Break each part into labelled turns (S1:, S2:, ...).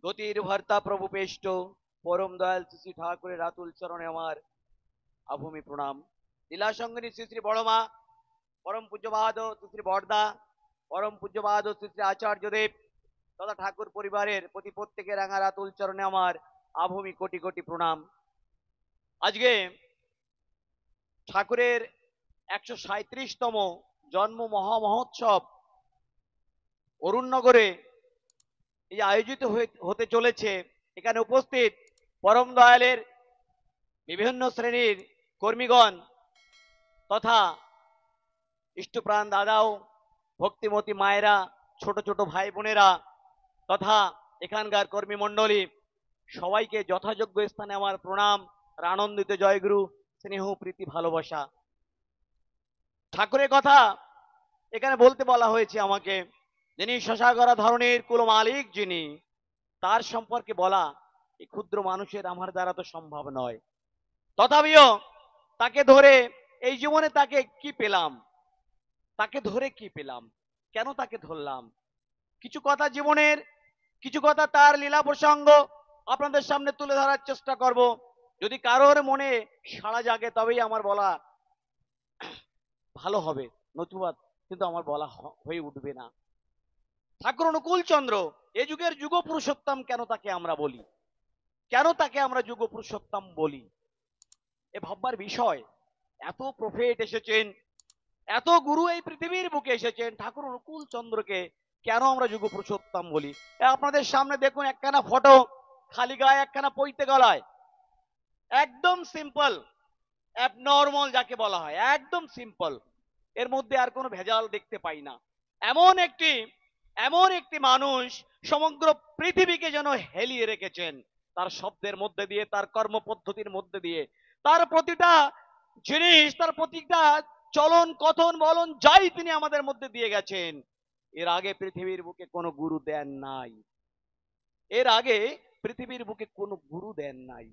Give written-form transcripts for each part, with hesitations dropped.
S1: গতির ভর্তা প্রভু পেষ্ট পরম দয়াল শ্রী শ্রী ঠাকুরের রাতুল চরণে আমার আভূমি প্রণাম। লীলা সঙ্গিনী শ্রী শ্রী বড়মা, পরম পূজ্যবাদ শ্রী শ্রী বড়দা, পরম পূজ্যবাদ শ্রী শ্রী আচার্যদেব তথা ঠাকুর পরিবারের প্রতি প্রত্যেকের রাঙা রাতুল চরণে আমার আভূমি কোটি কোটি প্রণাম। আজকে ঠাকুরের 137তম জন্ম মহামহোৎসব অরুণনগরে এই আয়োজিত হতে চলেছে। এখানে উপস্থিত পরম দয়ালের বিভিন্ন শ্রেণীর কর্মীগণ তথা ইষ্টপ্রাণ দাদাও, ভক্তিমতী মায়েরা, ছোট ছোট ভাই বোনেরা তথা এখানকার কর্মী মণ্ডলী সবাইকে যথাযোগ্য স্থানে আমার প্রণাম, আনন্দিত জয়গুরু, স্নেহ প্রীতি ভালোবাসা। ঠাকুরের কথা এখানে বলতে বলা হয়েছে আমাকে, যিনি শশাগরা ধরনের কুল মালিক, যিনি তার সম্পর্কে বলা এই ক্ষুদ্র মানুষের আমার দ্বারা তো সম্ভব নয়। তথাপিও তাকে ধরে এই জীবনে তাকে কি পেলাম, তাকে ধরে কি পেলাম, কেন তাকে ধরলাম, কিছু কথা জীবনের, কিছু কথা তার লীলা প্রসঙ্গ আপনাদের সামনে তুলে ধরার চেষ্টা করব। যদি কারোর মনে সাড়া জাগে তবেই আমার বলা ভালো হবে, নতুবা কিন্তু আমার বলা হয়ে উঠবে না। ঠাকুর অনুকূল চন্দ্র এ যুগের যুগ পুরুষোত্তম কেন তাকে আমরা বলি, কেন তাকে আমরা যুগ পুরুষোত্তম বলি, এ ভাববার বিষয়। এত প্রফেট এসেছেন, এত গুরু এই পৃথিবীর বুকে এসেছেন, ঠাকুর অনুকূল চন্দ্রকে কেন আমরা যুগ পুরুষোত্তম বলি? আপনাদের সামনে দেখুন একখানা ফটো, খালি গায়ে একখানা পৈতে গলায়, একদম সিম্পল, অ্যাবনর্মাল যাকে বলা হয়, একদম সিম্পল, এর মধ্যে আর কোনো ভেজাল দেখতে পাই না। এমন একটি মানুষ সমগ্র পৃথিবীকে যেন হেলিয়ে রেখেছেন তার শব্দের মধ্যে দিয়ে, তার কর্মপদ্ধতির মধ্যে দিয়ে, তার প্রতিটা জিনিস, তার প্রতিটা চলন কথন বলন যাই তিনি আমাদের মধ্যে দিয়ে গেছেন। এর আগে পৃথিবীর বুকে কোনো গুরু দেন নাই, এর আগে পৃথিবীর বুকে কোনো গুরু দেন নাই।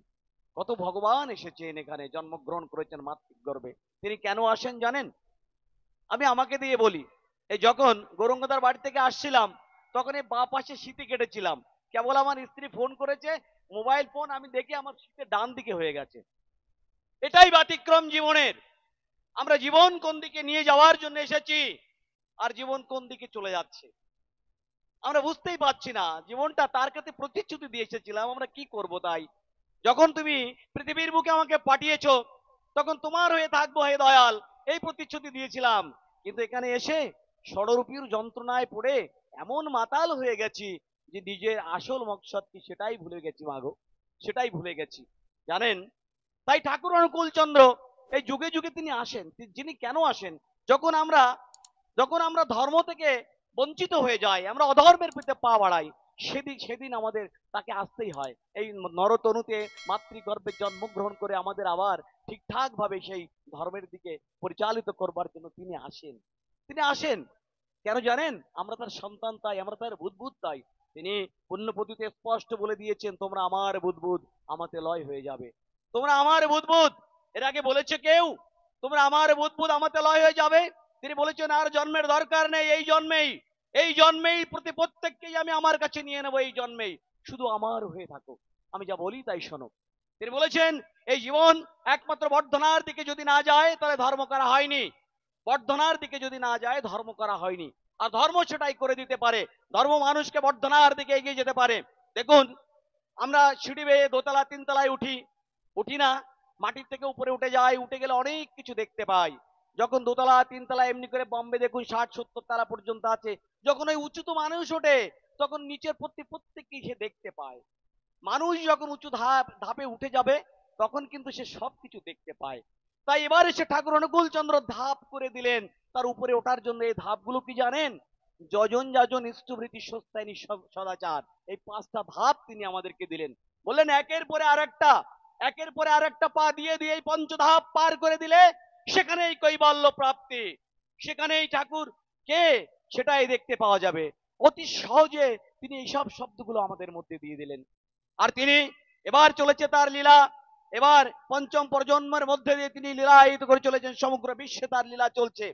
S1: কত ভগবান এসেছেন এখানে, জন্মগ্রহণ করেছেন মাতৃগর্ভে। তিনি কেন আসেন জানেন? আমি আমাকে দিয়ে বলি, এই যখন গৌরঙ্গদার বাড়ি থেকে আসছিলাম তখন এই বাঁ পাশে শীতে কেটেছিলাম, কেবল আমার স্ত্রী ফোন করেছে, মোবাইল ফোন আমি দেখি আমার শীতের ডান দিকে হয়ে গেছে। এটাই ব্যতিক্রম জীবনের। আমরা জীবন কোন দিকে নিয়ে যাওয়ার জন্য এসেছি আর জীবন কোন দিকে চলে যাচ্ছে আমরা বুঝতেই পারছি না। জীবনটা তার কাছে প্রতিশ্রুতি দিয়ে এসেছিলাম, আমরা কি করব তাই। যখন তুমি পৃথিবীর বুকে আমাকে পাঠিয়েছো তখন তোমার হয়ে থাকবো হে দয়াল, এই প্রতিশ্রুতি দিয়েছিলাম। কিন্তু এখানে এসে ষড়রূপীর যন্ত্রণায় পড়ে এমন মাতাল হয়ে গেছি যে নিজের আসল মকসদ কি সেটাই ভুলে গেছি মাগো, সেটাই ভুলে গেছি জানেন। তাই ঠাকুর অনুকূল চন্দ্র এই যুগে যুগে তিনি আসেন। যিনি কেন আসেন? যখন আমরা ধর্ম থেকে বঞ্চিত হয়ে যাই, আমরা অধর্মের প্রতি পা বাড়াই, সেদিন সেদিন আমাদের তাকে আসতেই হয়। এই নরতনুতে মাতৃগর্ভে জন্মগ্রহণ করে আমাদের আবার ঠিকঠাক ভাবে সেই ধর্মের দিকে পরিচালিত করবার জন্য তিনি আসেন। তিনি আসেন কেন জানেন? আমরা তার সন্তান তাই, আমরা তার বুদ্বুদ তাই। তিনি পুণ্যপতিতে স্পষ্ট বলে দিয়েছেন, তোমরা আমার বুদ্বুদ, আমাতে লয় হয়ে যাবে। তোমরা আমার বুদ্বুদ, এর আগে বলেছে কেউ তোমরা আমার বুদ্বুদ আমাতে লয় হয়ে যাবে? তিনি বলেছেন আর জন্মের দরকার নেই, এই জন্মেই প্রতি প্রত্যেককেই আমি আমার কাছে নিয়ে নেবো, এই জন্মেই শুধু আমার হয়ে থাকো, আমি যা বলি তাই শোনো। তিনি বলেছেন এই জীবন একমাত্র বর্ধনার দিকে যদি না যায় তাহলে ধর্ম করা হয়নি, বর্ধনার দিকে যদি না যায় ধর্ম করা হয়নি। আর ধর্ম সেটাই করে দিতে পারে, ধর্ম মানুষকে বর্ধনার দিকে এগিয়ে যেতে পারে। দেখুন আমরা সিঁড়ি বেয়ে দোতলা তিনতলায় উঠি না, মাটির থেকে উপরে উঠে যাই, উঠে গেলে অনেক কিছু দেখতে পাই। যখন দোতলা তিনতলা এমনি করে বম্বে দেখুন 60-70 তলা পর্যন্ত আছে, যখন ওই উঁচু তো মানুষ ওঠে তখন নিচের প্রত্যেককে সে দেখতে পায়। মানুষ যখন উঁচু ধাপে উঠে যাবে তখন কিন্তু সে সবকিছু দেখতে পায়। তাই এবার এসে ঠাকুর অনুকূল চন্দ্র ধাপ করে দিলেন তার উপরে ওঠার জন্য। এই ধাপগুলো কি জানেন? যজন যাজন ইষ্টভৃতি সস্তায়নী সদাচার, এই 5টা ধাপ তিনি আমাদেরকে দিলেন। বললেন একের পরে আরেকটা পা দিয়ে দিয়ে এই পঞ্চধাপ পার করে দিলে সেখানেই কৈবল্য প্রাপ্তি, সেখানেই ঠাকুর কে সেটাই দেখতে পাওয়া যাবে। অতি সহজে তিনি এইসব শব্দগুলো আমাদের মধ্যে দিয়ে দিলেন। আর তিনি এবার চলেছে তার লীলা, এবার পঞ্চম প্রজন্মের মধ্যে দিয়ে তিনি লীলায়িত করে চলেছেন, সমগ্র বিশ্বে তার লীলা চলছে।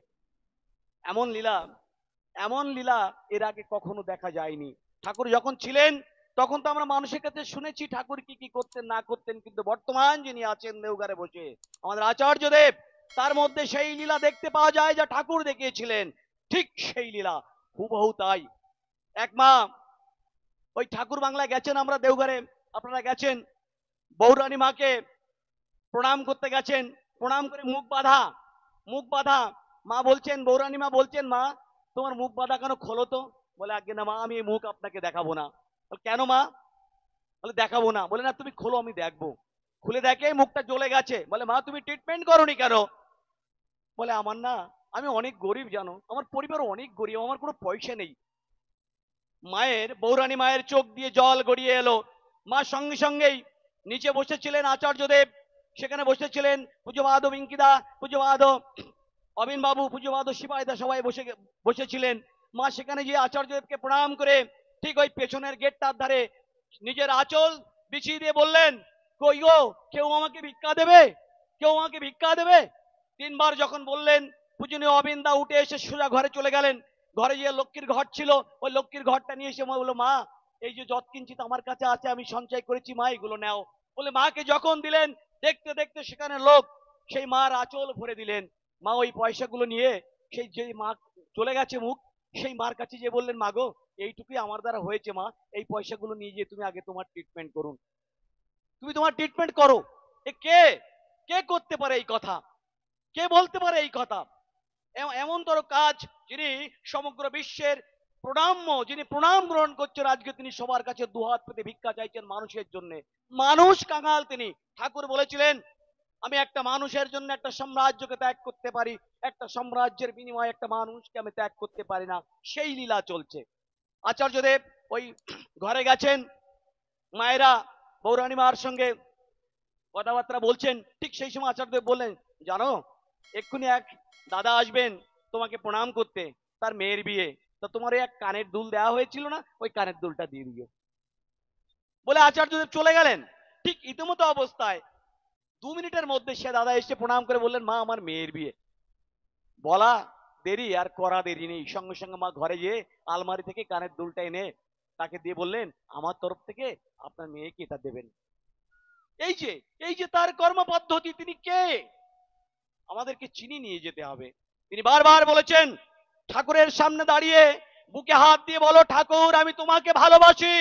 S1: এমন লীলা এর আগে কখনো দেখা যায়নি। ঠাকুর যখন ছিলেন তখন তো আমরা মানুষের কাছে শুনেছি ঠাকুর কি কি করতেন না করতেন, কিন্তু বর্তমান যিনি আছেন দেওঘরে বসে আমাদের আচার্যদেব, তার মধ্যে সেই লীলা দেখতে পাওয়া যায় যা ঠাকুর দেখিয়েছিলেন, ঠিক সেই লীলা হুবহু তাই। এক মা ওই ঠাকুর বাংলায় গেছেন, আমরা দেওঘরে, আপনারা গেছেন, বৌরানী মাকে প্রণাম করতে গেছেন, প্রণাম করে মুখ বাঁধা মা বলছেন, বৌরানী মা বলছেন, মা তোমার মুখ বাঁধা কেন, খোলো তো। বলে আগে না মা, আমি এই মুখ আপনাকে দেখাবো না। কেন মা? বলে দেখাবো না। বলে না, তুমি খোলো, আমি দেখবো। খুলে দেখে মুখটা জ্বলে গেছে। বলে মা তুমি ট্রিটমেন্ট করোনি কেন? বলে আমার না, আমি অনেক গরিব জানো, আমার পরিবার অনেক গরিব, আমার কোনো পয়সা নেই। বৌরানী মায়ের চোখ দিয়ে জল গড়িয়ে এলো। মা সঙ্গে সঙ্গেই নিচে বসেছিলেন আচার্যদেব, সেখানে বসেছিলেন পুজোবাদ বিঙ্কিদা, পুজোবাদ অবিন বাবু, পুজোবাদ সিপাহীদা, সবাই বসেছিলেন। মা সেখানে গিয়ে আচার্যদেবকে প্রণাম করে ঠিক ওই পেছনের গেটটার ধারে নিজের আঁচল বিছিয়ে দিয়ে বললেন, কই গো, কেউ আমাকে ভিক্ষা দেবে, কেউ আমাকে ভিক্ষা দেবে। তিনবার যখন বললেন, পূজনীয় অবিন্দা উঠে এসে সোজা ঘরে চলে গেলেন। ঘরে গিয়ে লক্ষ্মীর ঘর ছিল, ওই লক্ষ্মীর ঘরটা নিয়ে এসে বললো, মা এই যে যত কিঞ্চিত আমার কাছে আছে আমি সঞ্চয় করেছি, মা এগুলো নাও। বলে মাকে যখন দিলেন, দেখতে দেখতে সেখানে লোক সেই মার আঁচল ভরে দিলেন। মা ওই পয়সাগুলো নিয়ে সেই যে মা চলে গেছে মুখ, সেই মার কাছে যে বললেন, মা গো এইটুকুই আমার দ্বারা হয়েছে, মা এই পয়সাগুলো নিয়ে গিয়ে তুমি আগে তোমার ট্রিটমেন্ট করুন, তুমি তোমার ট্রিটমেন্ট করো। এ কে কে করতে পারে এই কথা? কে বলতে পারে এই কথা? এমনতর কাজ যিনি সমগ্র বিশ্বের প্রণাম্য, যিনি প্রণাম গ্রহণ করছেন, আজকে তিনি সবার কাছে দুহাত পেতে ভিক্ষা চাইছেন মানুষের জন্য। মানুষ কাঙাল তিনি। ঠাকুর বলেছিলেন, আমি একটা মানুষের জন্য একটা সাম্রাজ্যকে ত্যাগ করতে পারি, একটা সাম্রাজ্যের বিনিময়ে একটা মানুষকে আমি ত্যাগ করতে পারি না। সেই লীলা চলছে। আচার্যদেব ওই ঘরে গেছেন, মায়েরা বৌরানী মার সঙ্গে কথাবার্তা বলছেন। ঠিক সেই সময় আচার্যদেব বললেন, জানো এক্ষুনি এক দাদা আসবেন তোমাকে প্রণাম করতে, তার মেয়ের বিয়ে, তো তোমার এক কানের দুল দেওয়া হয়েছিল না, ওই কানের দুলটা দিয়ে দিও। বলে আচার্যদেব চলে গেলেন। ঠিক ইতিমতো অবস্থায় 2 মিনিটের মধ্যে সে দাদা এসে প্রণাম করে বললেন, মা আমার মেয়ের বিয়ে। বলা দেরি আর করা দেরি নেই, সঙ্গে সঙ্গে মা ঘরে গিয়ে আলমারি থেকে কানের দুলটা এনে তাকে দিয়ে বললেন, আমার তরফ থেকে আপনার মেয়েকে এটা দেবেন। এই যে তার কর্ম পদ্ধতি, তিনি কে? আমাদেরকে চিনি নিয়ে যেতে হবে। তিনি বারবার বলেছেন, ঠাকুরের সামনে দাঁড়িয়ে বুকে হাত দিয়ে বলো, ঠাকুর আমি তোমাকে ভালোবাসি।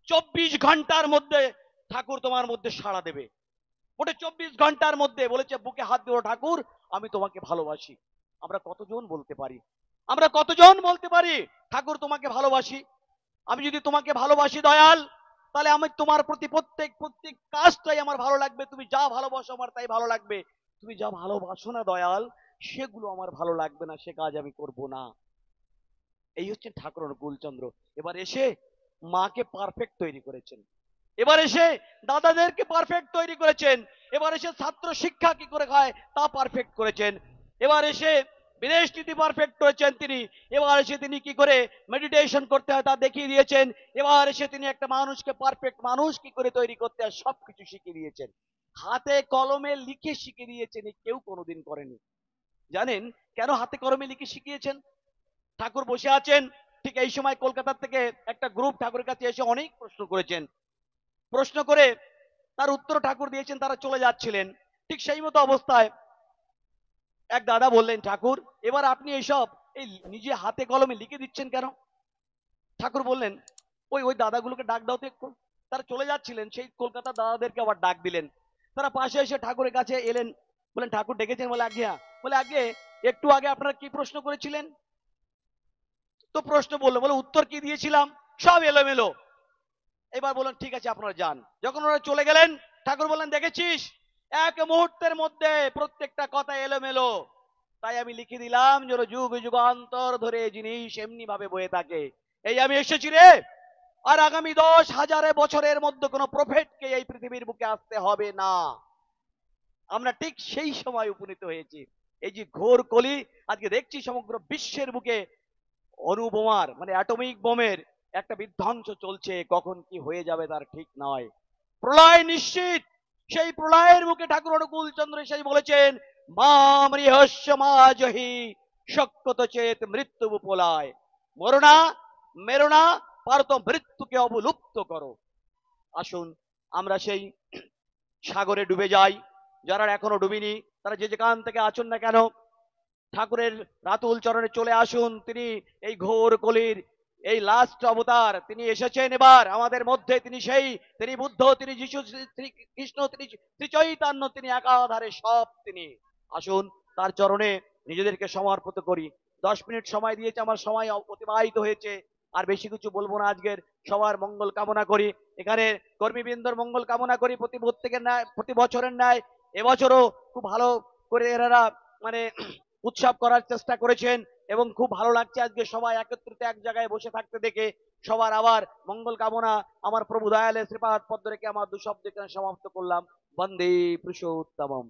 S1: 24 ঘন্টার মধ্যে ঠাকুর তোমার মধ্যে সাড়া দেবে। ওটা 24 ঘন্টার মধ্যে বলেছে, বুকে হাত দিও, ঠাকুর আমি তোমাকে ভালোবাসি। আমরা কতজন বলতে পারি? আমরা কতজন বলতে পারি ঠাকুর তোমাকে ভালোবাসি? আমি যদি তোমাকে ভালোবাসি দয়াল, তাহলে আমি তোমার প্রতি প্রত্যেক কাজটাই আমার ভালো লাগবে। তুমি যা ভালোবাসো আমার তাই ভালো লাগবে। তুমি যা ভালোবাসো না দয়াল, সেগুলো আমার ভালো লাগবে না, সে কাজ আমি করব না। এই হচ্ছেন ঠাকুর অনুকূলচন্দ্র। এবার এসে মাকে পারফেক্ট তৈরি করেছেন, এবার এসে দাদাদেরকে পারফেক্ট তৈরি করেছেন, এবার এসে ছাত্র শিক্ষা কি করে হয় তা পারফেক্ট করেছেন, এবার এসে বিদেশ নীতি পারফেক্ট করেছেন তিনি, এবার এসে তিনি কি করে মেডিটেশন করতে হয় তা দেখিয়ে দিয়েছেন, এবার এসে তিনি একটা মানুষকে পারফেক্ট মানুষ কি করে তৈরি করতে হয় সবকিছু শিখিয়ে দিয়েছেন। হাতে কলমে লিখে শিখিয়ে দিয়েছেন, কেউ কোনোদিন করেনি। জানেন কেন হাতে কলমে লিখে শিখিয়েছেন? ঠাকুর বসে আছেন, ঠিক এই সময় কলকাতা থেকে একটা গ্রুপ ঠাকুরের কাছে এসে অনেক প্রশ্ন করেছেন। প্রশ্ন করে তার উত্তর ঠাকুর দিয়েছেন, তারা চলে যাচ্ছিলেন। ঠিক সেই মতো অবস্থায় এক দাদা বললেন, ঠাকুর এবার আপনি এইসব এই নিজে হাতে কলমে লিখে দিচ্ছেন কেন? ঠাকুর বললেন, ওই ওই দাদাগুলোকে ডাক দাও তো একটু। তারা চলে যাচ্ছিলেন, সেই কলকাতার দাদাদেরকে আবার ডাক দিলেন। তারা পাশে এসে ঠাকুরের কাছে এলেন, বলেন ঠাকুর ডেকেছেন? বলে আগে। বলে আগে একটু আগে আপনারা কি প্রশ্ন করেছিলেন? তো প্রশ্ন বললো, বলে উত্তর কি দিয়েছিলাম, সব এলোমেলো। এবার বললেন ঠিক আছে আপনারা যান। যখন ওরা চলে গেলেন, ঠাকুর বললেন, দেখেছিস এক মুহূর্তের মধ্যে প্রত্যেকটা কথা এলোমেলো, তাই আমি লিখে দিলাম যেন যুগ যুগান্তর ধরে জিনিস এমনি ভাবে বয়ে থাকে। এই আমি এসেছি রে, আর আগামী 10,000 বছরের মধ্যে কোনো প্রফেটকে এই পৃথিবীর বুকে আসতে হবে না। আমরা ঠিক সেই সময় উপনীত হয়েছি। এই যে ঘোর কলি, আজকে দেখছি সমগ্র বিশ্বের বুকে অণুবোমার মানে অ্যাটমিক বোমের একটা বিধ্বংস চলছে, কখন কি হয়ে যাবে তার ঠিক নয়। প্রলয় নিশ্চিত। সেই প্রলয়ের মুখে ঠাকুর অনুকূলচন্দ্র এসে বলেছেন, মাম রিহস্য মাজহি শক্যত চেত মৃত্যু উপলায়, মরো না, মেরো না, পারত মৃত্যুকে অবলুপ্ত করো। আসুন আমরা সেই সাগরে ডুবে যাই। যারা এখনো ডুবিনি তারা যে যেখান থেকে আছেন না কেন, ঠাকুরের রাতুল চরণে চলে আসুন। তিনি এই ঘোর কলির এই লাস্ট অবতার, তিনি এসেছেন এবার আমাদের মধ্যে। তিনি বুদ্ধ, তিনি যিশু, শ্রী কৃষ্ণ, তিনি শ্রী চৈতন্য, তিনি একাধারে সব তিনি। আসুন তার চরণে নিজেদেরকে সমর্পিত করি। 10 মিনিট সময় দিয়েছে, আমার সময় অতিবাহিত হয়েছে। আর বেশি কিছু বলবো না। আজকের সবার মঙ্গল কামনা করি, এখানে কর্মীবৃন্দর মঙ্গল কামনা করি। প্রত্যেকের ন্যায়, প্রতি বছরের ন্যায় এবছরও খুব ভালো করে এনারা মানে উৎসব করার চেষ্টা করেছেন এবং খুব ভালো লাগছে আজকে সবাই একত্রিত এক জায়গায় বসে থাকতে দেখে। সবার আবার মঙ্গল কামনা। আমার প্রভু দয়ালে শ্রীপাদ পদ্ম রেখে আমার 2 শব্দ এখানে সমাপ্ত করলাম। বন্দে পুরুষোত্তমম।